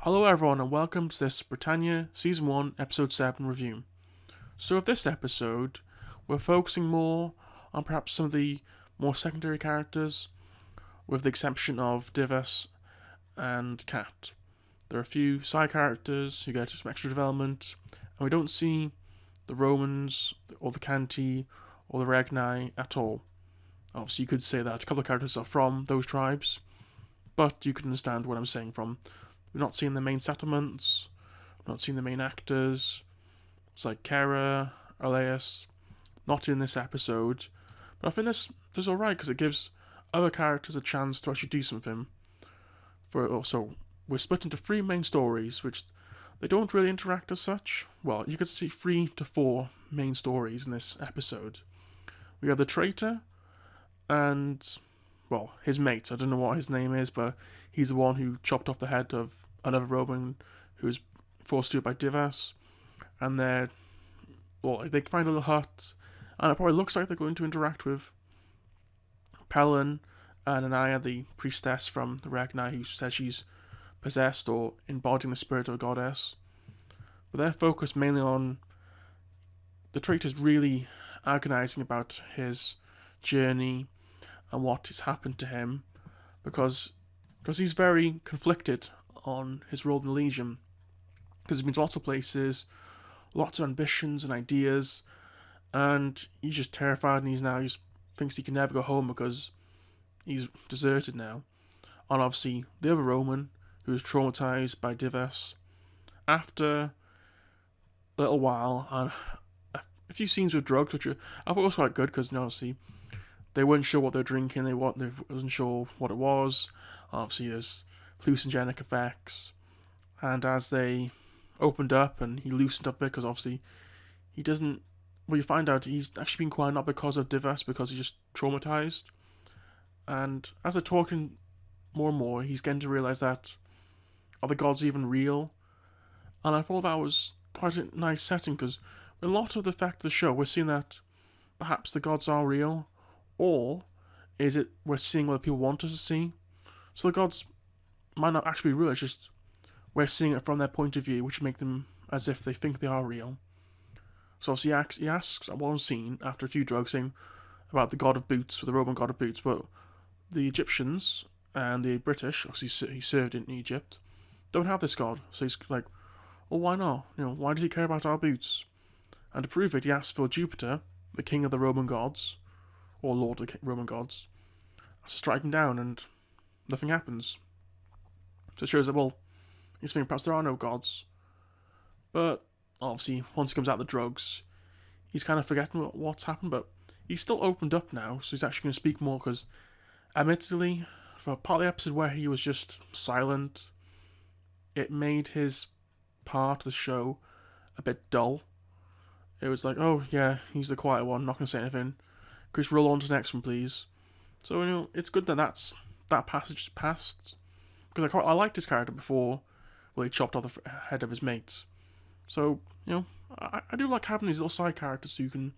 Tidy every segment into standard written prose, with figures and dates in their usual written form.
Hello everyone and welcome to this Britannia Season 1 Episode 7 review. So with this episode, we're focusing more on perhaps some of the more secondary characters, with the exception of Divas and Cat. There are a few side characters who get some extra development, and we don't see the Romans, or the Canti, or the Regni at all. Obviously you could say that a couple of characters are from those tribes, but you can understand what I'm saying from. We're not seeing the main settlements, we're not seeing the main actors. It's like Kerra, Elias, not in this episode. But I think this is alright because it gives other characters a chance to actually do something. So we're split into three main stories, which they don't really interact as such. Well, you could see 3 to 4 main stories in this episode. We have the traitor and, well, his mate. I don't know what his name is, but he's the one who chopped off the head of another Roman who was forced to do it by Divas. And they find a little hut, and it probably looks like they're going to interact with Palin and Anaya, the priestess from the Regni, who says she's possessed or embodying the spirit of a goddess. But they're focused mainly on the traitor's really agonizing about his journey and what has happened to him, because he's very conflicted on his role in the Legion, because he's been to lots of places, lots of ambitions and ideas, and he's just terrified, and he thinks he can never go home because he's deserted now. And obviously the other Roman, who was traumatized by Divas, after a little while, and a few scenes with drugs, which I thought was quite good, because obviously they weren't sure what they were drinking, they wasn't sure what it was. Obviously there's hallucinogenic effects, and as they opened up and he loosened up a bit, because obviously he doesn't, well, you find out he's actually been quiet not because of Divas, because he's just traumatized. And as they're talking more and more, he's getting to realize that, are the gods even real? And I thought that was quite a nice setting, because a lot of the fact of the show, we're seeing that perhaps the gods are real, or is it we're seeing what people want us to see? So the gods might not actually be real, it's just we're seeing it from their point of view, which make them as if they think they are real. So obviously he asks at one scene, after a few drugs, saying about the god of boots, the Roman god of boots, but the Egyptians and the British, obviously he served in Egypt, don't have this god. So he's like, well, why not? Why does he care about our boots? And to prove it, he asks for Jupiter, the king of the Roman gods, or lord of the Roman gods, to strike him down, and nothing happens. So it shows that, well, he's thinking perhaps there are no gods. But obviously, once he comes out of the drugs, he's kind of forgetting what's happened, but he's still opened up now, so he's actually going to speak more, because admittedly, for part of the episode where he was just silent, it made his part of the show a bit dull. It was like, oh yeah, he's the quiet one, not going to say anything. Chris, roll on to the next one, please. So, it's good that that passage is passed, because I liked his character before, where he chopped off the head of his mates. So, I do like having these little side characters so you can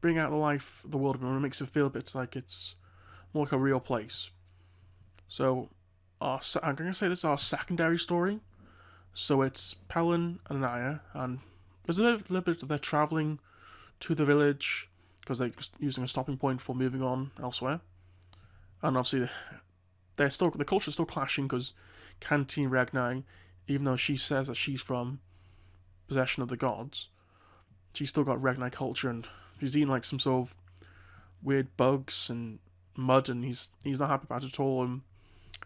bring out the life of the world, and it makes it feel a bit like it's more like a real place. So, I'm going to say this is our secondary story. So it's Palin and Anaya, and there's a little bit of their travelling to the village, because they're using a stopping point for moving on elsewhere. And obviously, the culture's still clashing, because Canti Regni, even though she says that she's from possession of the gods, she's still got Regni culture, and she's eating like some sort of weird bugs and mud, and he's not happy about it at all. And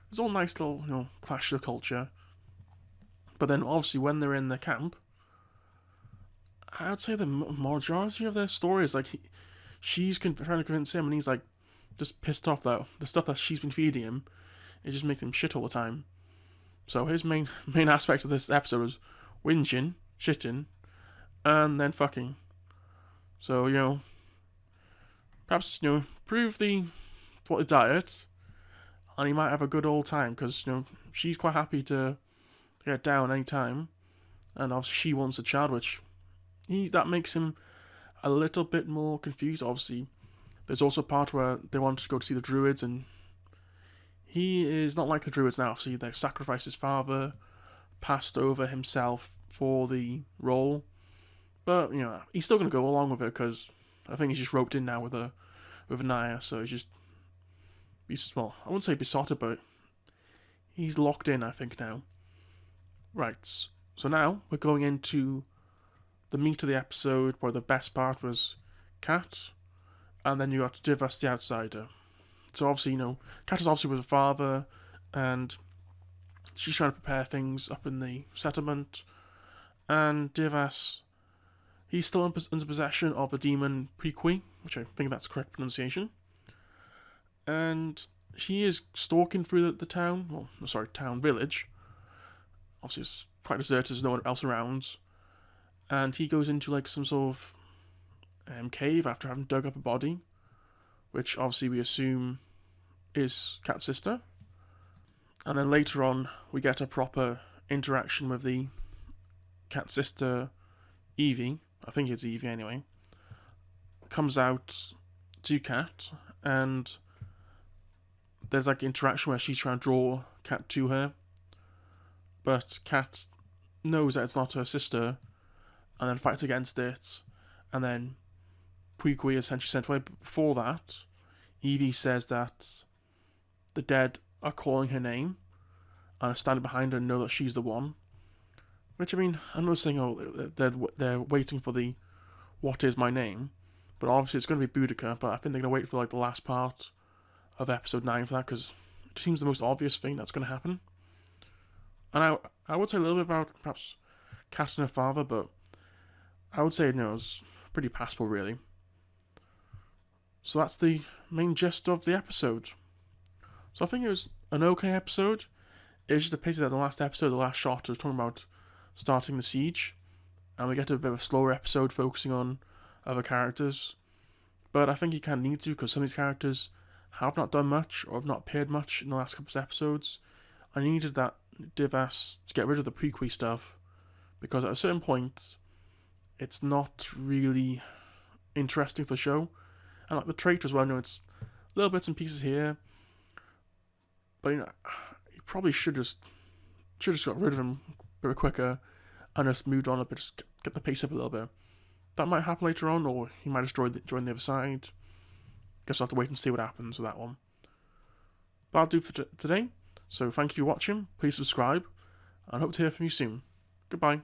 it's all nice little clash of culture. But then obviously when they're in the camp, I'd say the majority of their story is like she's trying to convince him, and he's like just pissed off that the stuff that she's been feeding him is just making him shit all the time. So his main aspect of this episode was whinging, shitting, and then fucking. So perhaps improve the diet, and he might have a good old time, because she's quite happy to get down any time, and obviously she wants a child, which that makes him a little bit more confused. Obviously there's also a part where they want to go to see the druids, and he is not like the druids now. Obviously they sacrifice his father passed over himself for the role. But, he's still going to go along with it because I think he's just roped in now with Anaya, so well, I wouldn't say besotted, but he's locked in, I think, now. Right, so now we're going into the meat of the episode, where the best part was Kat, and then you got Divas the Outsider. So obviously, Kat is obviously with her father, and she's trying to prepare things up in the settlement, and Divas, he's still in possession of the demon Prequi, which I think that's the correct pronunciation, and he is stalking through the village. Obviously, it's quite deserted, there's no one else around, and he goes into like some sort of cave after having dug up a body, which obviously we assume is Kat's sister. And then later on, we get a proper interaction with the Kat's sister, Evie. I think it's Evie anyway. Comes out to Kat, and there's like interaction where she's trying to draw Kat to her, but Kat knows that it's not her sister, and then fights against it, and then Prequi is essentially sent away. But before that, Evie says that the dead are calling her name and are standing behind her and know that she's the one. Which, I mean, I'm not saying, they're waiting for the what is my name, but obviously it's going to be Boudica, but I think they're going to wait for like the last part of episode 9 for that, because it seems the most obvious thing that's going to happen. And I would say a little bit about perhaps Kat and her father, but I would say, it's pretty passable, really. So that's the main gist of the episode. So I think it was an okay episode. It's just a pity that the last episode, the last shot, was talking about starting the siege, and we get a bit of a slower episode focusing on other characters. But I think you kind of need to, because some of these characters have not done much or have not appeared much in the last couple of episodes. I needed that Divas to get rid of the Prequi stuff, because at a certain point, it's not really interesting for the show. And like the traitor as well, it's little bits and pieces here, but you probably should just got rid of him a bit quicker and just moved on a bit, just get the pace up a little bit. That might happen later on, or he might just join the other side. Guess I'll have to wait and see what happens with that one. But I'll do for today. So thank you for watching. Please subscribe, and hope to hear from you soon. Goodbye.